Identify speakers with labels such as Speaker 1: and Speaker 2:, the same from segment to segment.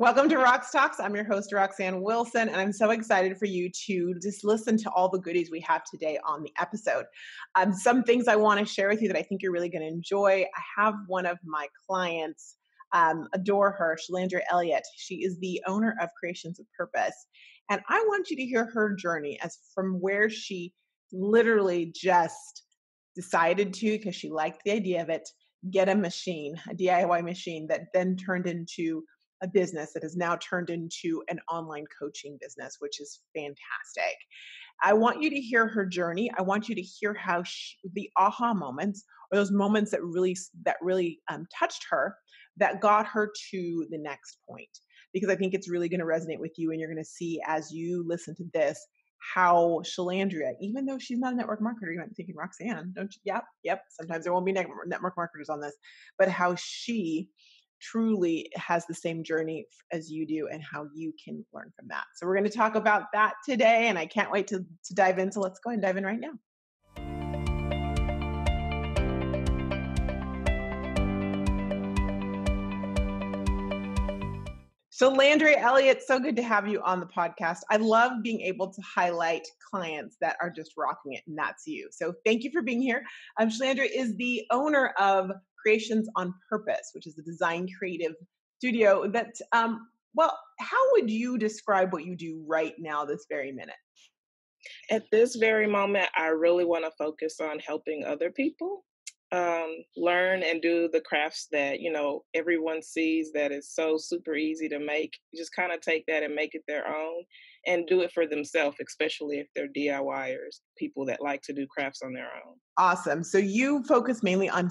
Speaker 1: Welcome to Roxtalks. I'm your host, Roxanne Wilson, and I'm so excited for you to just listen to all the goodies we have today on the episode. Some things I want to share with you that I think you're really going to enjoy. I have one of my clients, adore her, Shalandria Elliott. She is the owner of Creations of Purpose. And I want you to hear her journey as from where she literally just decided to, because she liked the idea of it, get a machine, a DIY machine that then turned into a business that has now turned into an online coaching business, which is fantastic. I want you to hear her journey. I want you to hear how the aha moments, or those moments that really touched her, that got her to the next point. Because I think it's really going to resonate with you, and you're going to see as you listen to this how Shalandria, even though she's not a network marketer, you might be thinking, Roxanne, don't you? Yep. Sometimes there won't be network marketers on this, but how she truly has the same journey as you do and how you can learn from that. So we're going to talk about that today, and I can't wait to dive in. So let's go ahead and dive in right now. So Shalandria Elliott, so good to have you on the podcast. I love being able to highlight clients that are just rocking it, and that's you. So thank you for being here. Shalandria is the owner of Creations on Purpose, which is a design creative studio that, how would you describe what you do right now, this very minute?
Speaker 2: At this very moment, I really want to focus on helping other people learn and do the crafts that, everyone sees that is so super easy to make. Just kind of take that and make it their own and do it for themselves, especially if they're DIYers, people that like to do crafts on their own.
Speaker 1: Awesome. So you focus mainly on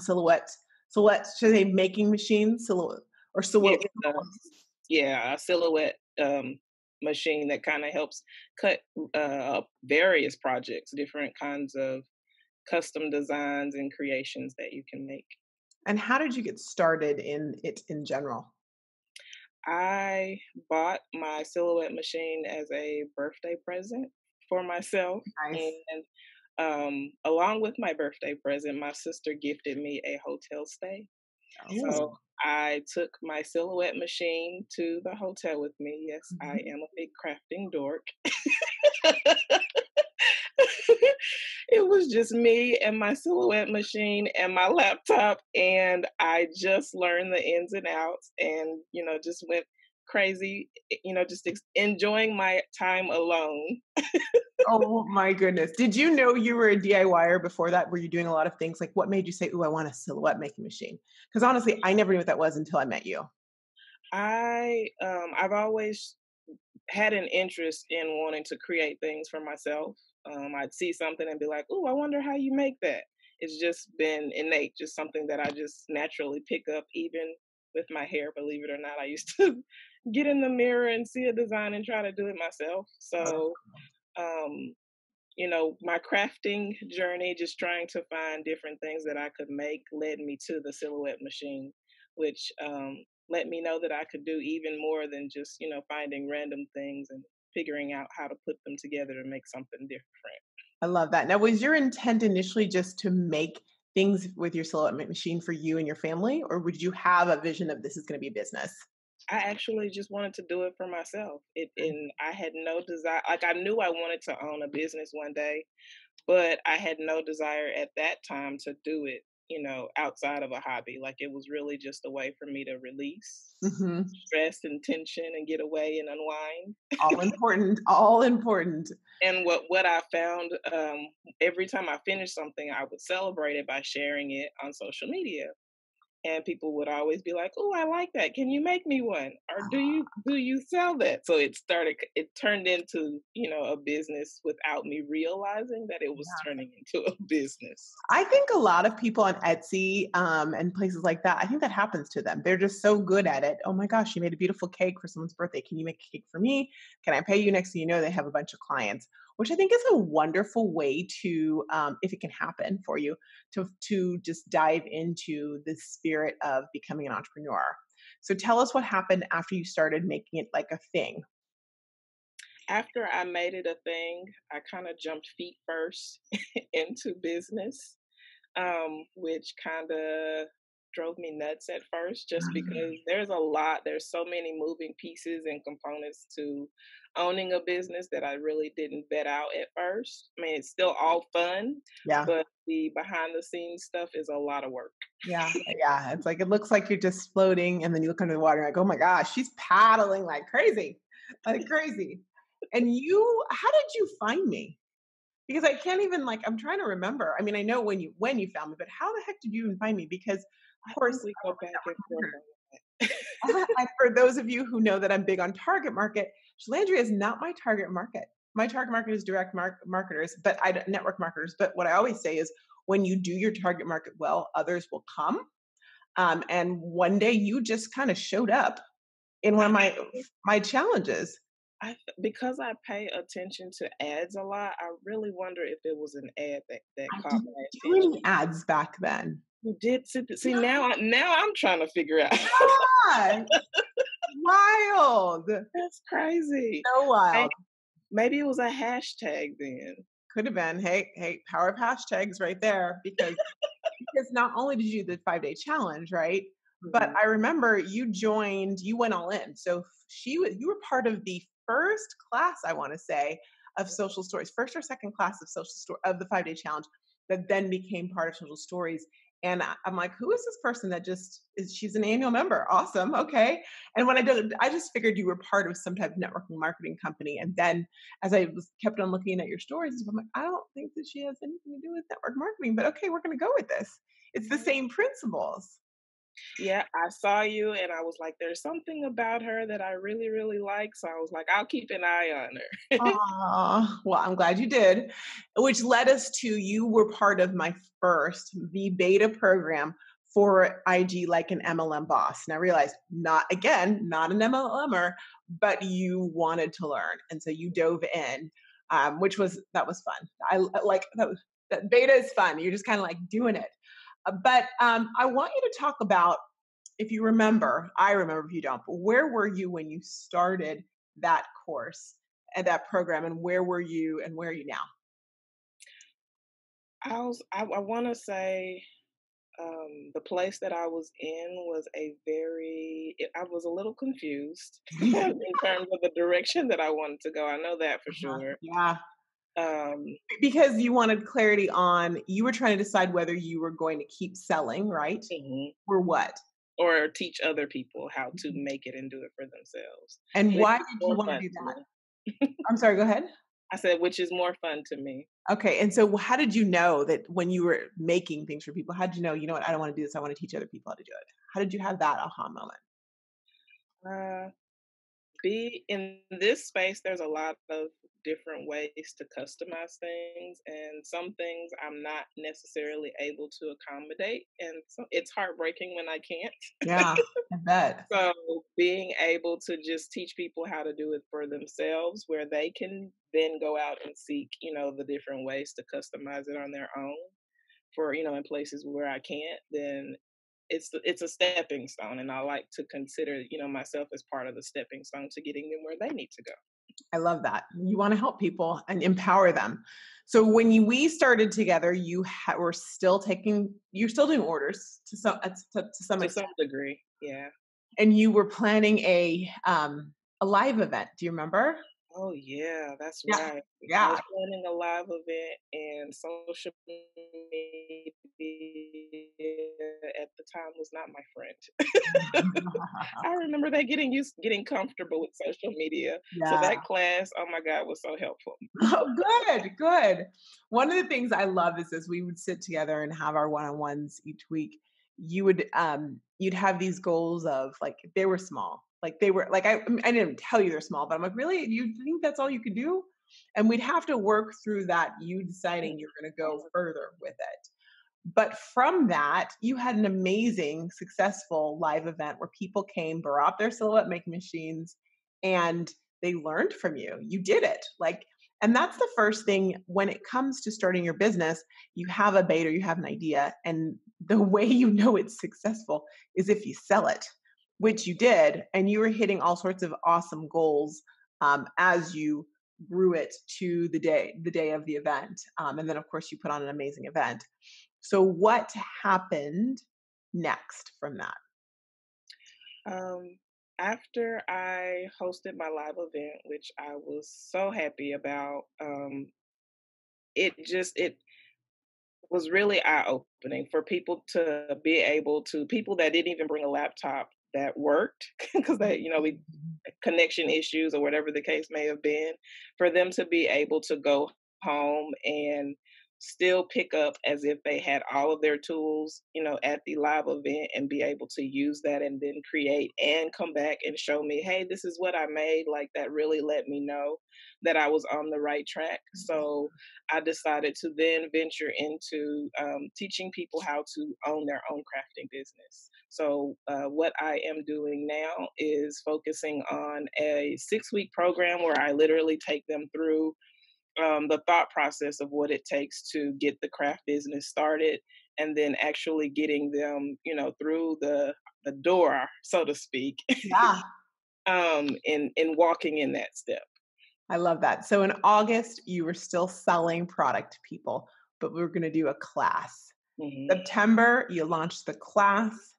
Speaker 1: should I say making machines, silhouette?
Speaker 2: A silhouette machine that kind of helps cut up various projects, different kinds of custom designs and creations that you can make.
Speaker 1: And how did you get started in it in general?
Speaker 2: I bought my silhouette machine as a birthday present for myself.
Speaker 1: Nice.
Speaker 2: And along with my birthday present, my sister gifted me a hotel stay. So
Speaker 1: Oh.
Speaker 2: I took my silhouette machine to the hotel with me. Yes, I
Speaker 1: Mhm.
Speaker 2: am a big crafting dork. It was just me and my silhouette machine and my laptop, and I just learned the ins and outs and, just went crazy, just enjoying my time alone.
Speaker 1: Oh my goodness. Did you know you were a DIYer before that? Were you doing a lot of things? Like what made you say, "Ooh, I want a silhouette making machine"? Because honestly, I never knew what that was until I met you.
Speaker 2: I've always had an interest in wanting to create things for myself. I'd see something and be like, "Oh, I wonder how you make that." It's just been innate, just something that I just naturally pick up, even with my hair. Believe it or not, I used to get in the mirror and see a design and try to do it myself.
Speaker 1: Oh.
Speaker 2: So, um, my crafting journey, just trying to find different things that I could make, led me to the silhouette machine, which let me know that I could do even more than just, finding random things and figuring out how to put them together to make something different.
Speaker 1: I love that. Now, was your intent initially just to make things with your silhouette machine for you and your family, or would you have a vision of this is going to be a business?
Speaker 2: I actually just wanted to do it for myself. And I had no desire, like I knew I wanted to own a business one day, but I had no desire at that time to do it, outside of a hobby. Like it was really just a way for me to release
Speaker 1: Hmm.
Speaker 2: stress and tension and get away and unwind.
Speaker 1: All important. All important.
Speaker 2: And what I found, every time I finished something, I would celebrate it by sharing it on social media. And people would always be like, "Oh, I like that. Can you make me one? Or do you sell that?" So it turned into, a business without me realizing that it was turning into a business.
Speaker 1: I think a lot of people on Etsy and places like that, I think that happens to them. They're just so good at it. Oh my gosh, you made a beautiful cake for someone's birthday. Can you make a cake for me? Can I pay you? Next thing you know, they have a bunch of clients, which I think is a wonderful way to, if it can happen for you, to just dive into the spirit of becoming an entrepreneur. So tell us what happened after you started making it like a thing.
Speaker 2: After I made it a thing, I kind of jumped feet first into business, which kind of drove me nuts at first just because there's so many moving pieces and components to owning a business that I really didn't vet out at first. I mean, it's still all fun,
Speaker 1: Yeah.
Speaker 2: but the behind the scenes stuff is a lot of work.
Speaker 1: Yeah. Yeah. It's like, it looks like you're just floating. And then you look under the water, and like, oh my gosh, she's paddling like crazy, like crazy. And how did you find me? Because I can't even, like, I'm trying to remember. I mean, I know when you found me, but how the heck did you even find me? Because of
Speaker 2: I
Speaker 1: course,
Speaker 2: think we go back and forth on that.
Speaker 1: and for those of you who know that I'm big on target market, Shalandria is not my target market. My target market is direct marketers, but network marketers. But what I always say is, when you do your target market well, others will come. And one day you just kind of showed up in one
Speaker 2: I
Speaker 1: of my challenges.
Speaker 2: because I pay attention to ads a lot, I really wonder if it was an ad that
Speaker 1: I
Speaker 2: caught
Speaker 1: didn't
Speaker 2: my
Speaker 1: do
Speaker 2: attention.
Speaker 1: any ads back then.
Speaker 2: You did see now I'm trying to figure out.
Speaker 1: Yeah, wild,
Speaker 2: That's crazy.
Speaker 1: so
Speaker 2: May
Speaker 1: wild.
Speaker 2: maybe it was a hashtag then.
Speaker 1: Could have been. Hey, hey, power of hashtags right there. Because not only did you do the 5-day challenge, right? But
Speaker 2: Mhm.
Speaker 1: I remember you went all in. So you were part of the first class, I want to say, of social stories, first or second class of of the 5-day challenge, that then became part of social stories. And I'm like, who is this person that she's an annual member? Awesome. Okay. And when I just figured you were part of some type of networking marketing company. And then as I kept on looking at your stories, I'm like, I don't think that she has anything to do with network marketing, but okay, we're going to go with this. It's the same principles.
Speaker 2: Yeah, I saw you and I was like, there's something about her that I really, really like. So I was like, I'll keep an eye on her.
Speaker 1: Well, I'm glad you did, which led us to, you were part of my first the beta program for IG, like an MLM boss. And I realized, not an MLMer, but you wanted to learn. And so you dove in, that was fun. That beta is fun. You're just kind of like doing it. But I want you to talk about, if you remember, I remember if you don't, but where were you when you started that course and that program, and where were you and where are you now?
Speaker 2: I want to say the place that I was in was I was a little confused in terms of the direction that I wanted to go. I know that for sure.
Speaker 1: Yeah,
Speaker 2: Um,
Speaker 1: because you wanted clarity on, you were trying to decide whether you were going to keep selling, right?
Speaker 2: mhm.
Speaker 1: Or what?
Speaker 2: Or teach other people how to make it and do it for themselves,
Speaker 1: And
Speaker 2: which
Speaker 1: why
Speaker 2: is
Speaker 1: did you
Speaker 2: more
Speaker 1: want to
Speaker 2: fun
Speaker 1: do
Speaker 2: to
Speaker 1: that?
Speaker 2: me.
Speaker 1: I'm sorry, go ahead.
Speaker 2: I said, which is more fun to me.
Speaker 1: Okay. And so how did you know that when you were making things for people, how did you know what, I don't want to do this. I want to teach other people how to do it. How did you have that aha moment?
Speaker 2: Uh, be in this space, there's a lot of different ways to customize things, and some things I'm not necessarily able to accommodate, and so it's heartbreaking when I can't.
Speaker 1: Yeah, I bet.
Speaker 2: So being able to just teach people how to do it for themselves, where they can then go out and seek, the different ways to customize it on their own for, in places where I can't, then it's a stepping stone, and I like to consider, myself as part of the stepping stone to getting them where they need to go.
Speaker 1: I love that. You want to help people and empower them. So when we started together, you're still doing orders to some
Speaker 2: To some
Speaker 1: extent,
Speaker 2: degree, yeah.
Speaker 1: and you were planning a live event. Do you remember?
Speaker 2: Oh, yeah, that's
Speaker 1: Yeah.
Speaker 2: right. I
Speaker 1: Yeah.
Speaker 2: was planning a live event, and social media at the time was not my friend. I remember that getting comfortable with social media. So
Speaker 1: Yeah.
Speaker 2: that class, oh my God, was so helpful.
Speaker 1: Oh, good, good. One of the things I love is, as we would sit together and have our one-on-ones each week, you'd have these goals of, like, they were small. Like, they were like, I didn't tell you they're small, but I'm like, really? You think that's all you could do? And we'd have to work through that, you deciding you're going to go further with it. But from that, you had an amazing, successful live event where people came, brought their silhouette making machines, and they learned from you. You did it. And that's the first thing when it comes to starting your business. You have a bait or you have an idea, and the way you know it's successful is if you sell it, which you did, and you were hitting all sorts of awesome goals as you grew it to the day of the event. And then, of course, you put on an amazing event. So what happened next from that?
Speaker 2: Um, After I hosted my live event, which I was so happy about, it was really eye-opening for people to be able to people that didn't even bring a laptop that worked because they, we connection issues or whatever the case may have been, for them to be able to go home and still pick up as if they had all of their tools, at the live event and be able to use that and then create and come back and show me, hey, this is what I made. Like that really let me know that I was on the right track. So I decided to then venture into teaching people how to own their own crafting business. So, what I am doing now is focusing on a 6-week program where I literally take them through the thought process of what it takes to get the craft business started, and then actually getting them, through the door, so to speak,
Speaker 1: Yeah.
Speaker 2: in walking in that step.
Speaker 1: I love that. So in August, you were still selling product to people, but we were going to do a class.
Speaker 2: Hmm.
Speaker 1: September, you launched the class.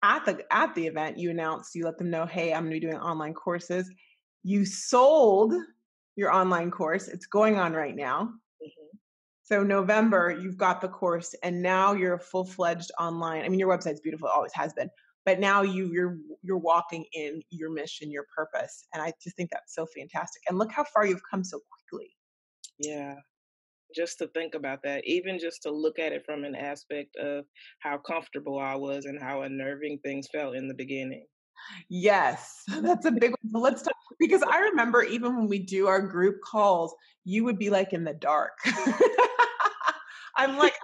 Speaker 1: At the event, you announced, you let them know, hey, I'm going to be doing online courses. You sold your online course. It's going on right now.
Speaker 2: Hmm.
Speaker 1: So November, you've got the course, and now you're a full-fledged online. I mean, your website's beautiful, it always has been, but now you're walking in your mission, your purpose, and I just think that's so fantastic. And look how far you've come so quickly.
Speaker 2: Yeah. Just to think about that, even just to look at it from an aspect of how comfortable I was and how unnerving things felt in the beginning.
Speaker 1: Yes, that's a big one. So let's talk, because I remember even when we do our group calls, you would be like in the dark. I'm like,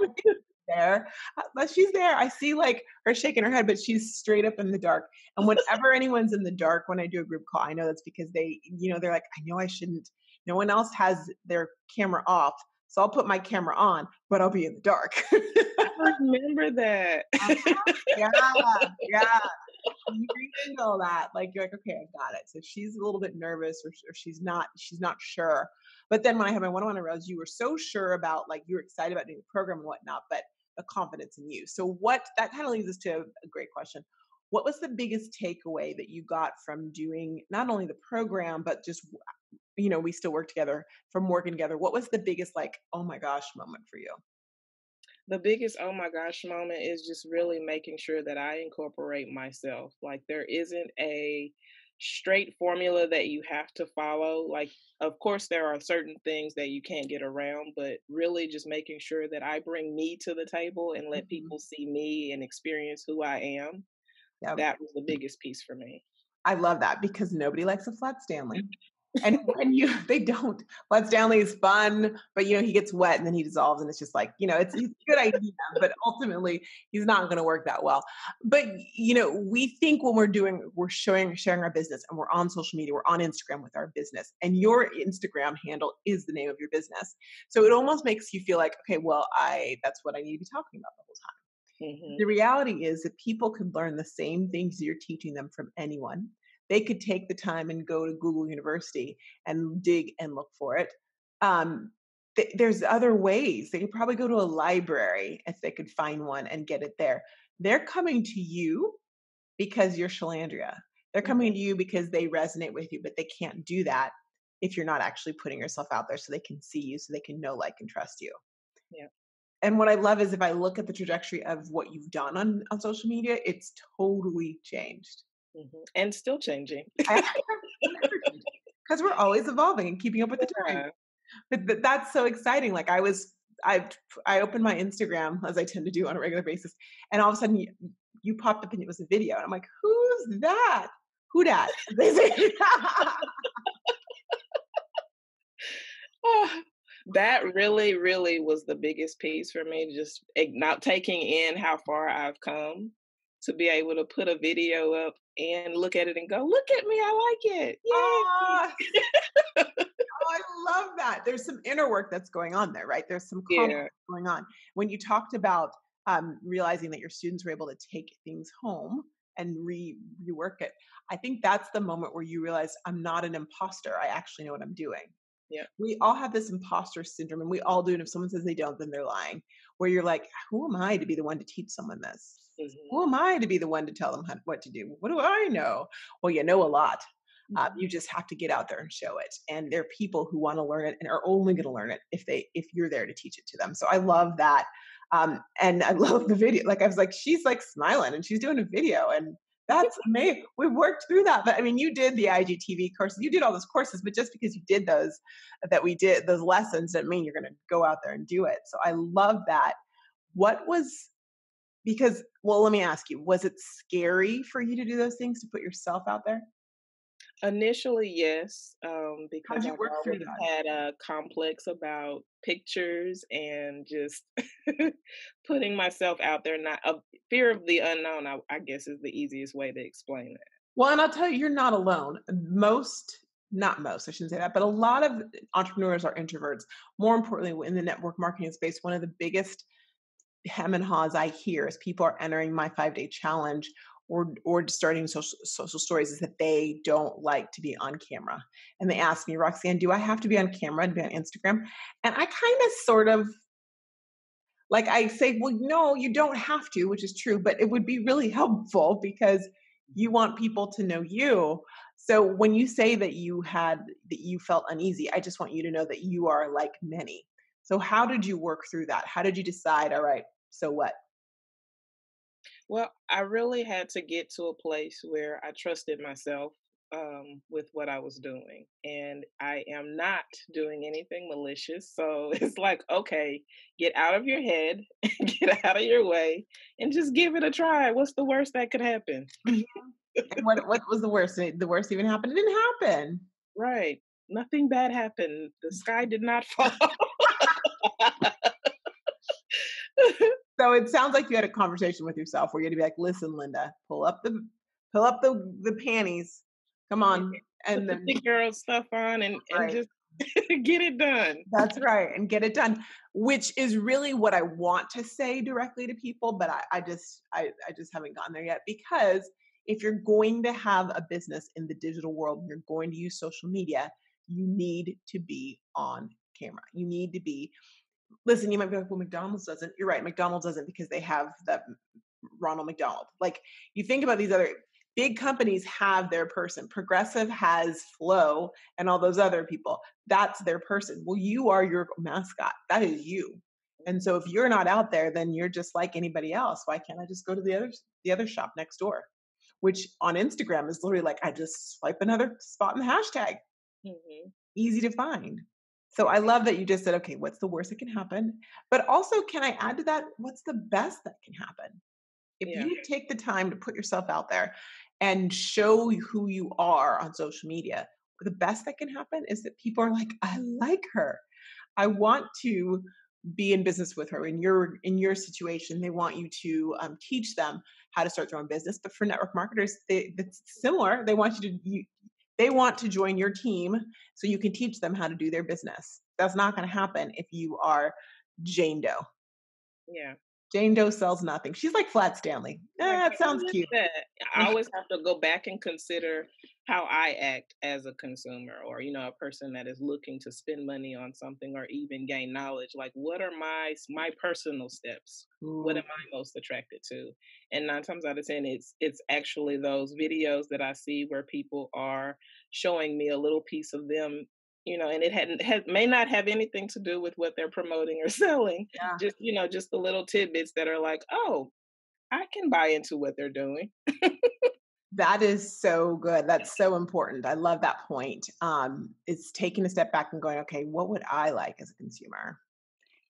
Speaker 1: there. But she's there. I see like her shaking her head, but she's straight up in the dark. And whenever anyone's in the dark when I do a group call, I know that's because they, they're like, I know I shouldn't. No one else has their camera off. So I'll put my camera on, but I'll be in the dark.
Speaker 2: I remember that.
Speaker 1: Yeah, yeah. You rekindle that. Like you're like, okay, I got it. So she's a little bit nervous, or she's not sure. But then when I had my one-on-one, I realized you were so sure about, like, you were excited about doing the program and whatnot, but the confidence in you. So what that kind of leads us to a great question. What was the biggest takeaway that you got from doing not only the program, but just, we still work together, from working together? What was the biggest, like, oh my gosh moment for you?
Speaker 2: The biggest oh my gosh moment is just really making sure that I incorporate myself. Like, there isn't a straight formula that you have to follow. Like, of course, there are certain things that you can't get around, but really just making sure that I bring me to the table and let
Speaker 1: Mhm.
Speaker 2: people see me and experience who I am.
Speaker 1: Yeah.
Speaker 2: That was the biggest piece for me.
Speaker 1: I love that because nobody likes a flat Stanley. And when you they don't. Flat Stanley is fun, but he gets wet and then he dissolves and it's just like, it's a good idea, but ultimately he's not going to work that well. But we think when we're sharing our business and we're on social media, we're on Instagram with our business, and your Instagram handle is the name of your business. So it almost makes you feel like, okay, well, I that's what I need to be talking about the whole time. The
Speaker 2: Hmm.
Speaker 1: reality is that people could learn the same things you're teaching them from anyone. They could take the time and go to Google University and dig and look for it. Um, there's other ways. They could probably go to a library if they could find one and get it there. They're coming to you because you're Shalandria. They're coming to you because they resonate with you, but they can't do that if you're not actually putting yourself out there so they can see you, so they can know, like, and trust you.
Speaker 2: Yeah.
Speaker 1: And what I love is, if I look at the trajectory of what you've done on social media, it's totally changed.
Speaker 2: And still changing.
Speaker 1: I because we're always evolving and keeping up with the times.
Speaker 2: Yeah.
Speaker 1: But that's so exciting. Like I opened my Instagram, as I tend to do on a regular basis, and all of a sudden you popped up and it was a video, and I'm like, who's that? Who dat? They say.
Speaker 2: Ah, that really, really was the biggest piece for me, just not taking in how far I've come to be able to put a video up and look at it and go, "Look at me, I like it.
Speaker 1: Ah,
Speaker 2: Yay."
Speaker 1: oh, I love that. There's some inner work that's going on there, right? There's some conflict
Speaker 2: Yeah,
Speaker 1: going on. When you talked about realizing that your students were able to take things home and rework it, I think that's the moment where you realize, I'm not an imposter. I actually know what I'm doing.
Speaker 2: yeah,
Speaker 1: We all have this imposter syndrome, and we all do. And if someone says they don't, then they're lying. Where you're like, who am I to be the one to teach someone this?
Speaker 2: Mhm.
Speaker 1: Who am I to be the one to tell them what to do? What do I know? Well, you know a lot. You just have to get out there and show it. And there are people who want to learn it and are only going to learn it if you're there to teach it to them. So I love that. And I love the video. Like I was like, she's like smiling and she's doing a video, and that's amazing. We worked through that. But I mean, you did the IGTV courses, you did all those courses, but just because you did those, that we did those lessons, doesn't mean you're going to go out there and do it. So I love that. What was, because, well, let me ask you, was it scary for you to do those things, to put yourself out there?
Speaker 2: Initially, yes,
Speaker 1: How
Speaker 2: because
Speaker 1: did you
Speaker 2: I've
Speaker 1: work through
Speaker 2: always
Speaker 1: that?
Speaker 2: had a complex about pictures and just putting myself out there. Not a fear of the unknown, I guess, is the easiest way to explain it.
Speaker 1: Well, and I'll tell you, you're not alone. Not most, I shouldn't say that, but a lot of entrepreneurs are introverts. More importantly, in the network marketing space, one of the biggest hem and haws I hear as people are entering my 5-day challenge or starting social stories is that they don't like to be on camera. And they ask me, Roxanne, do I have to be on camera to be on Instagram? And I kind of sort of like, I say, well, no, you don't have to, which is true, but it would be really helpful because you want people to know you. So when you say that you felt uneasy, I just want you to know that you are like many. So how did you work through that? How did you decide, all right, so what?
Speaker 2: Well, I really had to get to a place where I trusted myself with what I was doing. And I am not doing anything malicious. So it's like, okay, get out of your head, get out of your way, and just give it a try. What's the worst that could happen?
Speaker 1: Mhm. And what was the worst? The worst even happened? It didn't happen.
Speaker 2: Right. Nothing bad happened. The sky did not fall.
Speaker 1: So it sounds like you had a conversation with yourself where you had to be like, listen, Linda, pull up the panties. Come
Speaker 2: Yeah,
Speaker 1: on.
Speaker 2: put
Speaker 1: And
Speaker 2: the
Speaker 1: then
Speaker 2: big girl stuff on and
Speaker 1: right.
Speaker 2: just get it done.
Speaker 1: That's right, and get it done, which is really what I want to say directly to people, but I just haven't gotten there yet, because if you're going to have a business in the digital world and you're going to use social media, you need to be on camera. You need to be, listen, you might be like, well, McDonald's doesn't. You're right, McDonald's doesn't because they have that Ronald McDonald. Like, you think about these other big companies have their person. Progressive has Flo and all those other people. That's their person. Well, you are your mascot. That is you. And so if you're not out there, then you're just like anybody else. Why can't I just go to the other shop next door? Which on Instagram is literally like, I just swipe another spot in the hashtag.
Speaker 2: Mhm.
Speaker 1: Easy to find. So I love that you just said, okay, what's the worst that can happen? But also, can I add to that? What's the best that can happen? If
Speaker 2: Yeah.
Speaker 1: you take the time to put yourself out there and show who you are on social media, the best that can happen is that people are like, I like her. I want to be in business with her. In your situation, they want you to teach them how to start their own business. But for network marketers, it's similar. They want to join your team so you can teach them how to do their business. That's not going to happen if you are Jane Doe.
Speaker 2: Yeah.
Speaker 1: Jane Doe sells nothing. She's like Flat Stanley.
Speaker 2: Like,
Speaker 1: It sounds
Speaker 2: who is
Speaker 1: cute.
Speaker 2: that? I always have to go back and consider how I act as a consumer or, a person that is looking to spend money on something or even gain knowledge. Like, what are my personal steps? What
Speaker 1: Ooh,
Speaker 2: am I most attracted to? And 9 times out of 10, it's actually those videos that I see where people are showing me a little piece of them, and it may not have anything to do with what they're promoting or selling.
Speaker 1: yeah.
Speaker 2: Just the little tidbits that are like, oh, I can buy into what they're doing.
Speaker 1: That is so good. That's so important. I love that point. It's taking a step back and going, okay, what would I like as a consumer?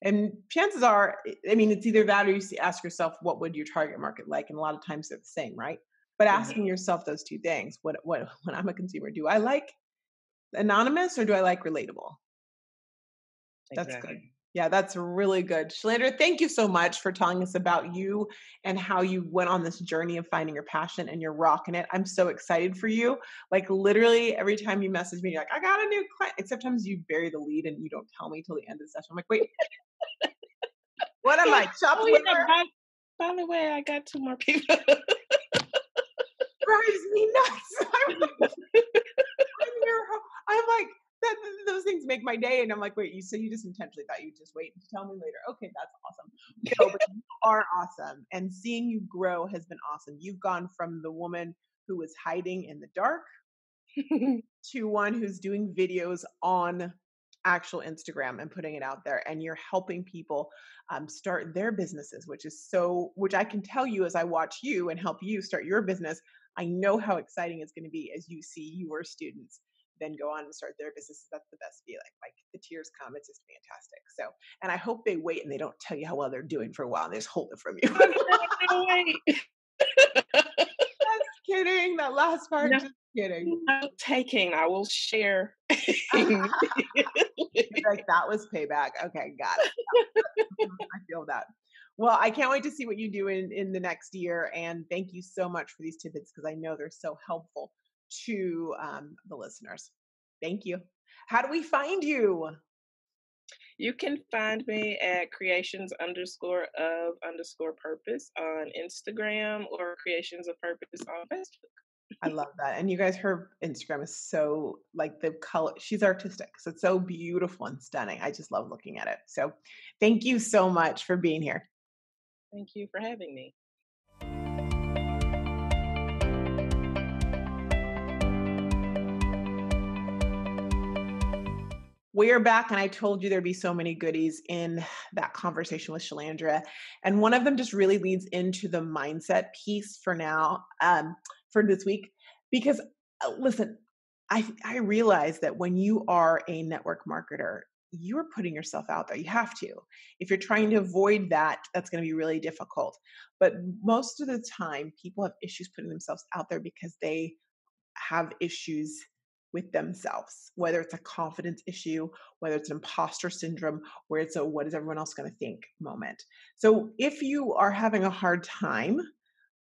Speaker 1: And chances are, I mean, it's either that or ask yourself, what would your target market like? And a lot of times they're the same, right? But
Speaker 2: Mhm,
Speaker 1: asking yourself those two things, what when I'm a consumer, do I like anonymous or do I like relatable? That's good.
Speaker 2: exactly.
Speaker 1: Yeah, that's really good. Shalandra, thank you so much for telling us about you and how you went on this journey of finding your passion, and you're rocking it. I'm so excited for you. Like, literally every time you message me, you're like, I got a new client. And sometimes you bury the lead and you don't tell me till the end of the session. I'm like, wait, what am I, chopped
Speaker 2: Oh, yeah,
Speaker 1: liver?
Speaker 2: by the way, I got 2 more people.
Speaker 1: Drives me nuts. I'm your, I'm like, that those things make my day. And I'm like, wait, you just intentionally thought you'd just wait to tell me later. Okay, that's awesome. No, but you are awesome. And seeing you grow has been awesome. You've gone from the woman who was hiding in the dark to one who's doing videos on actual Instagram and putting it out there. And you're helping people start their businesses, which I can tell you as I watch you and help you start your business. I know how exciting it's going to be as you see your students then go on and start their businesses. That's the best feeling. Like the tears come. It's just fantastic. So, and I hope they wait and they don't tell you how well they're doing for a while and they just hold it from you.
Speaker 2: I'm not gonna wait.
Speaker 1: Just kidding. That last part,
Speaker 2: No,
Speaker 1: just kidding.
Speaker 2: no taking. I will share.
Speaker 1: Like that was payback. Okay, got it. I feel that. Well, I can't wait to see what you do in the next year. And thank you so much for these tidbits because I know they're so helpful to the listeners. Thank you. How do we find you?
Speaker 2: You can find me at creations_of_purpose on Instagram or creations of purpose on Facebook.
Speaker 1: I love that. And you guys, her Instagram is so like the color, she's artistic. So it's so beautiful and stunning. I just love looking at it. So thank you so much for being here.
Speaker 2: Thank you for having me.
Speaker 1: We're back, and I told you there'd be so many goodies in that conversation with Shalandria. And one of them just really leads into the mindset piece for now, for this week. Because listen, I realize that when you are a network marketer, you're putting yourself out there. You have to. If you're trying to avoid that, that's going to be really difficult. But most of the time, people have issues putting themselves out there because they have issues with themselves, whether it's a confidence issue, whether it's an imposter syndrome, where it's a what is everyone else going to think moment. So if you are having a hard time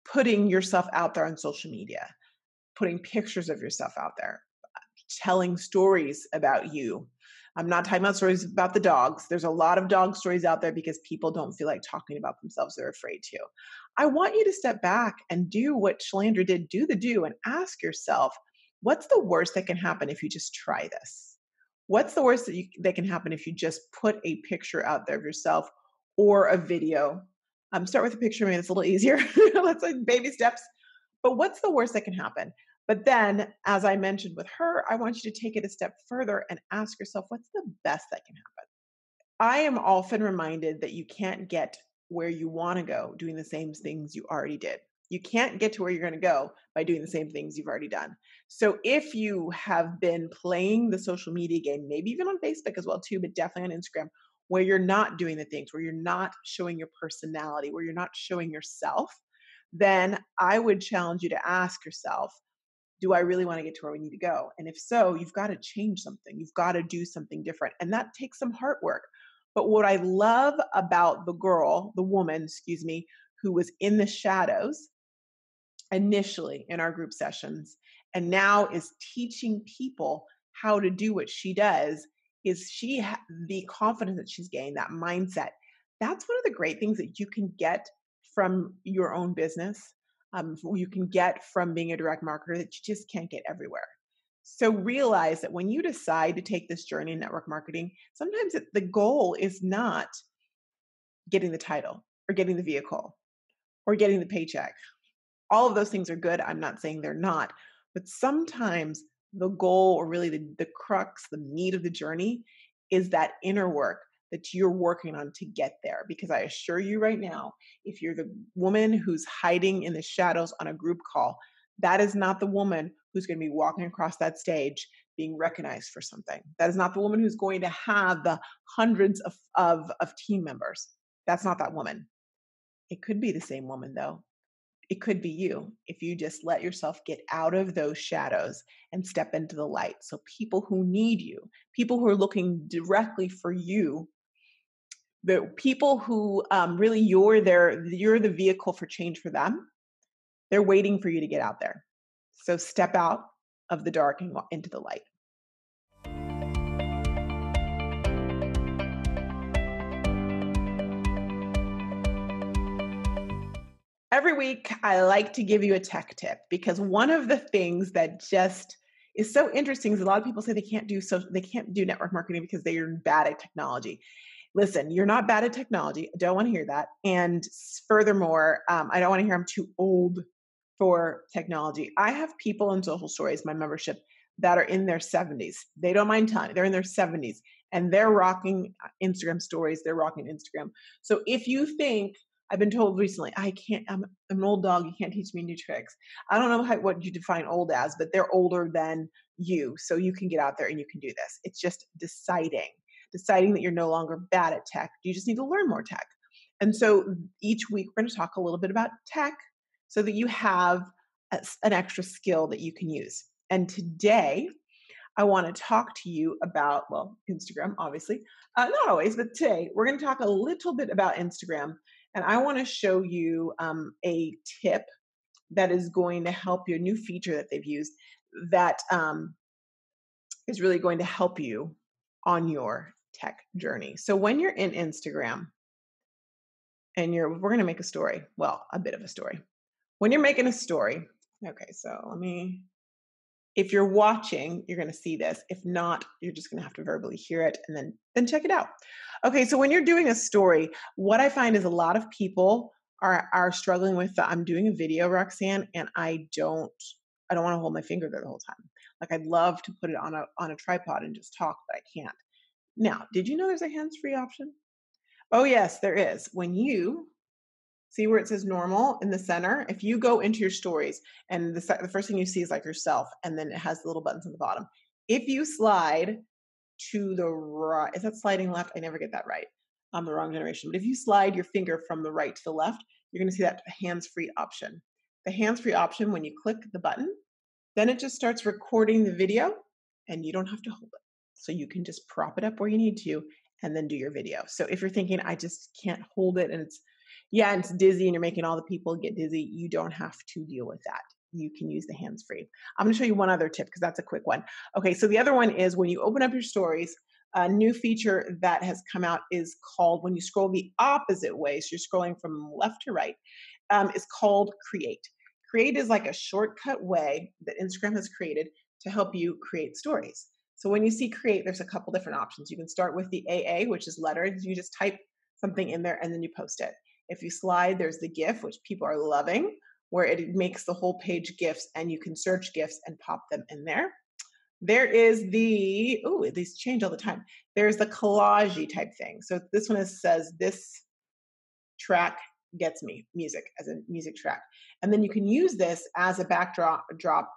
Speaker 1: putting yourself out there on social media, putting pictures of yourself out there, telling stories about you. I'm not talking about stories about the dogs. There's a lot of dog stories out there because people don't feel like talking about themselves. They're afraid to. I want you to step back and do what Shalandra did, do and ask yourself, what's the worst that can happen if you just try this? What's the worst that can happen if you just put a picture out there of yourself or a video? Start with a picture, maybe it's a little easier. Let's like baby steps. But what's the worst that can happen? But then, as I mentioned with her, I want you to take it a step further and ask yourself, what's the best that can happen? I am often reminded that you can't get where you want to go doing the same things you already did. You can't get to where you're going to go by doing the same things you've already done. So if you have been playing the social media game, maybe even on Facebook as well too, but definitely on Instagram, where you're not doing the things, where you're not showing your personality, where you're not showing yourself, then I would challenge you to ask yourself, do I really want to get to where we need to go? And if so, you've got to change something. You've got to do something different. And that takes some hard work. But what I love about the woman, who was in the shadows initially in our group sessions and now is teaching people how to do what she does is the confidence that she's gained, that mindset. That's one of the great things that you can get from your own business. You can get from being a direct marketer that you just can't get everywhere. So realize that when you decide to take this journey in network marketing, sometimes the goal is not getting the title or getting the vehicle or getting the paycheck. All of those things are good. I'm not saying they're not, but sometimes the goal or really the crux, the meat of the journey is that inner work that you're working on to get there. Because I assure you right now, if you're the woman who's hiding in the shadows on a group call, that is not the woman who's going to be walking across that stage being recognized for something. That is not the woman who's going to have the hundreds of team members. That's not that woman. It could be the same woman though. It could be you if you just let yourself get out of those shadows and step into the light. So people who need you, people who are looking directly for you, the people who really you're the vehicle for change for them. They're waiting for you to get out there. So step out of the dark and into the light. Every week, I like to give you a tech tip because one of the things that just is so interesting because a lot of people say they can't do network marketing because they are bad at technology. Listen, you're not bad at technology. I don't want to hear that. And furthermore, I don't want to hear I'm too old for technology. I have people in social stories, my membership, that are in their 70s. They don't mind telling. They're in their 70s and they're rocking Instagram stories. They're rocking Instagram. So if you think, I've been told recently, I'm an old dog. You can't teach me new tricks. I don't know what you define old as, but they're older than you. So you can get out there and you can do this. It's just deciding that you're no longer bad at tech. You just need to learn more tech. And so each week we're going to talk a little bit about tech so that you have an extra skill that you can use. And today I want to talk to you about, well, Instagram, obviously. Not always, but today we're going to talk a little bit about Instagram. And I want to show you a tip that is going to help you, a new feature that they've used that is really going to help you on your tech journey. So when you're in Instagram and we're going to make a story, well, a bit of a story. When you're making a story, okay, so if you're watching, you're going to see this. If not, you're just going to have to verbally hear it and then check it out. Okay, so when you're doing a story, what I find is a lot of people are struggling with I'm doing a video, Roxanne, and I don't want to hold my finger there the whole time. Like I'd love to put it on a tripod and just talk, but I can't. Now, did you know there's a hands-free option? Oh yes, there is. When you see where it says normal in the center, if you go into your stories and the first thing you see is like yourself, and then it has the little buttons on the bottom. If you slide to the right, is that sliding left? I never get that right. I'm the wrong generation. But if you slide your finger from the right to the left, you're going to see that hands-free option. The hands-free option, when you click the button, then it just starts recording the video and you don't have to hold it. So you can just prop it up where you need to and then do your video. So if you're thinking, I just can't hold it and it's dizzy and you're making all the people get dizzy, you don't have to deal with that. You can use the hands-free. I'm going to show you one other tip because that's a quick one. Okay, so the other one is when you open up your stories, a new feature that has come out is called, when you scroll the opposite way, so you're scrolling from left to right, is called Create. Create is like a shortcut way that Instagram has created to help you create stories. So when you see Create, there's a couple different options. You can start with the AA, which is letters. You just type something in there and then you post it. If you slide, there's the GIF, which people are loving, where it makes the whole page GIFs and you can search GIFs and pop them in there. There is these change all the time. There's the collage type thing. So this one says, this track gets me music, as a music track. And then you can use this as a backdrop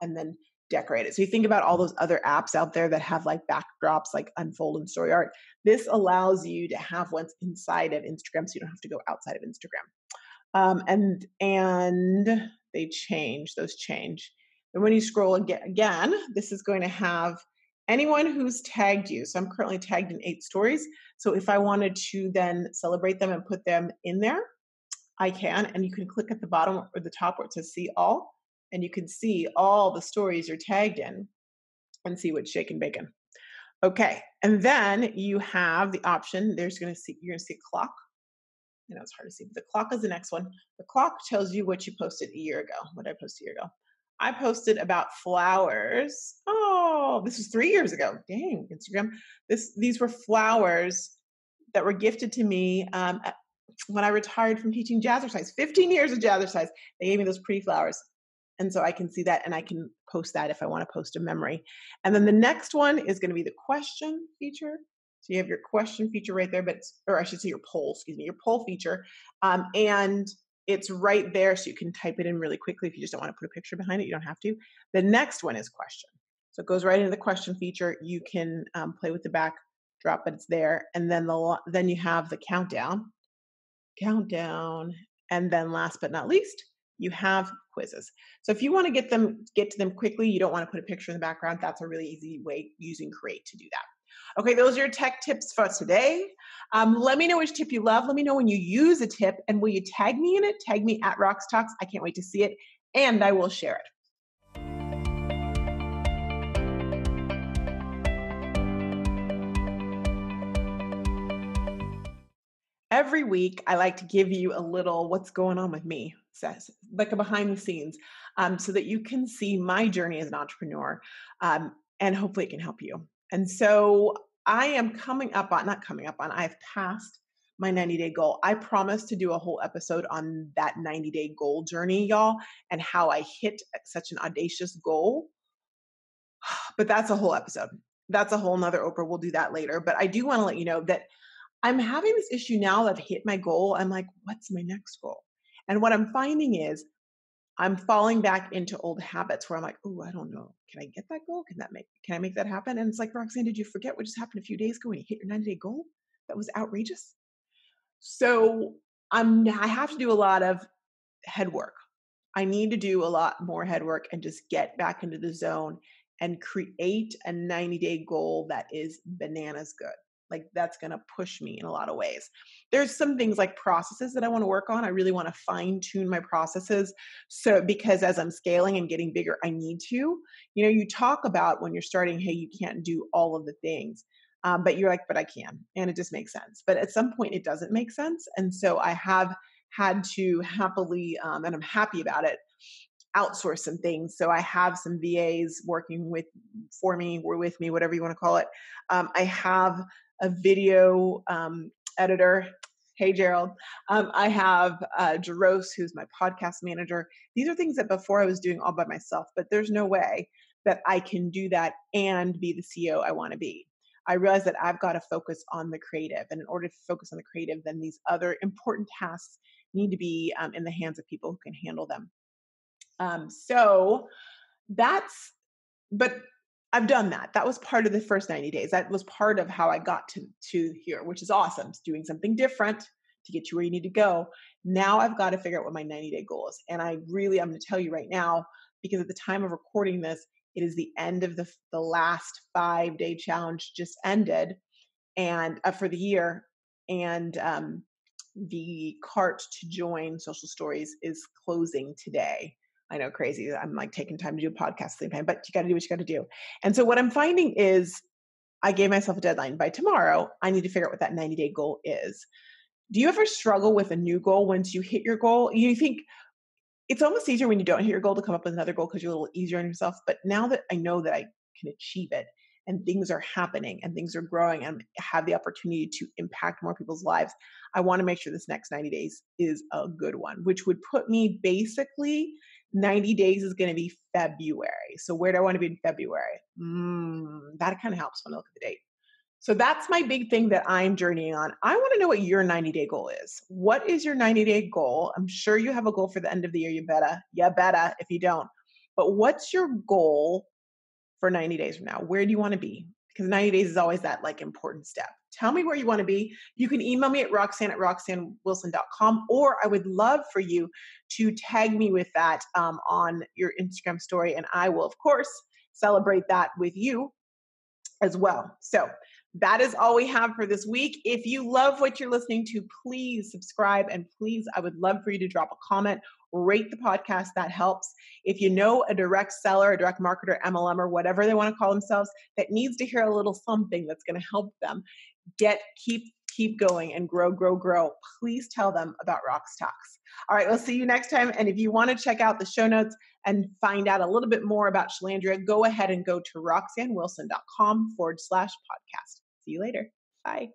Speaker 1: and then decorate it. So you think about all those other apps out there that have like backdrops like Unfold and Story Art. This allows you to have what's inside of Instagram so you don't have to go outside of Instagram. And those change. And when you scroll again, this is going to have anyone who's tagged you. So I'm currently tagged in 8 stories. So if I wanted to then celebrate them and put them in there, I can. And you can click at the bottom or the top where it says see all, and you can see all the stories you're tagged in and see what's shaking bacon. Okay. And then you have the option, you're going to see a clock. I know it's hard to see, but the clock is the next one. The clock tells you what you posted a year ago. What did I post a year ago? I posted about flowers. Oh, this was 3 years ago. Dang, Instagram. These were flowers that were gifted to me when I retired from teaching jazzercise. 15 years of jazzercise. They gave me those pretty flowers. And so I can see that and I can post that if I want to post a memory. And then the next one is going to be the question feature. So you have your question feature right there, or I should say your poll feature. And it's right there. So you can type it in really quickly. If you just don't want to put a picture behind it, you don't have to. The next one is question. So it goes right into the question feature. You can play with the backdrop, but it's there. And then you have the countdown. And then last but not least, you have quizzes. So if you want to get to them quickly, you don't want to put a picture in the background, that's a really easy way using Create to do that. Okay, those are your tech tips for today. Let me know which tip you love. Let me know when you use a tip, and will you tag me in it? Tag me at Roxtalks. I can't wait to see it, and I will share it. Every week, I like to give you a little what's going on with me. like a behind the scenes, so that you can see my journey as an entrepreneur, and hopefully it can help you. And so I am coming up on, not coming up on, I've passed my 90-day goal. I promised to do a whole episode on that 90-day goal journey, y'all, and how I hit such an audacious goal. But that's a whole episode. That's a whole nother Oprah. We'll do that later. But I do want to let you know that I'm having this issue now that I've hit my goal. I'm like, what's my next goal? And what I'm finding is I'm falling back into old habits where I'm like, oh, I don't know. Can I get that goal? Can I make that happen? And it's like, Roxanne, did you forget what just happened a few days ago when you hit your 90-day goal? That was outrageous. So I have to do a lot of head work. I need to do a lot more head work and just get back into the zone and create a 90-day goal that is bananas good. Like that's going to push me in a lot of ways. There's some things like processes that I want to work on. I really want to fine tune my processes. So, because as I'm scaling and getting bigger, I need to, you talk about when you're starting, hey, you can't do all of the things. But you're like, but I can. And it just makes sense. But at some point it doesn't make sense. And so I have had to happily, and I'm happy about it, outsource some things. So I have some VAs working for me or with me, whatever you want to call it. I have a video editor. Hey, Gerald. I have Jaros, who's my podcast manager. These are things that before I was doing all by myself, but there's no way that I can do that and be the CEO I want to be. I realize that I've got to focus on the creative. And in order to focus on the creative, then these other important tasks need to be in the hands of people who can handle them. So but I've done that. That was part of the first 90 days. That was part of how I got to here, which is awesome. It's doing something different to get you where you need to go. Now I've got to figure out what my 90-day goal is. And I'm going to tell you right now, because at the time of recording this, it is the end of the last 5-day challenge just ended and for the year. And the cart to join Social Stories is closing today. I know, crazy. I'm like taking time to do a podcast at the same time, but you got to do what you got to do. And so what I'm finding is I gave myself a deadline. By tomorrow, I need to figure out what that 90-day goal is. Do you ever struggle with a new goal once you hit your goal? You think it's almost easier when you don't hit your goal to come up with another goal because you're a little easier on yourself. But now that I know that I can achieve it and things are happening and things are growing and have the opportunity to impact more people's lives, I want to make sure this next 90 days is a good one, which would put me basically 90 days is going to be February. So where do I want to be in February? That kind of helps when I look at the date. So that's my big thing that I'm journeying on. I want to know what your 90-day goal is. What is your 90-day goal? I'm sure you have a goal for the end of the year. You better if you don't. But what's your goal for 90 days from now? Where do you want to be? Because 90 days is always that like important step. Tell me where you want to be. You can email me at roxanne@roxannewilson.com, or I would love for you to tag me with that on your Instagram story. And I will, of course, celebrate that with you as well. So that is all we have for this week. If you love what you're listening to, please subscribe, and please, I would love for you to drop a comment, rate the podcast. That helps. If you know a direct seller, a direct marketer, MLM, or whatever they want to call themselves that needs to hear a little something that's going to help them keep going and grow, please tell them about Roxtalks. All right, we'll see you next time. And if you want to check out the show notes and find out a little bit more about Shalandria, go ahead and go to roxannewilson.com/podcast. See you later. Bye.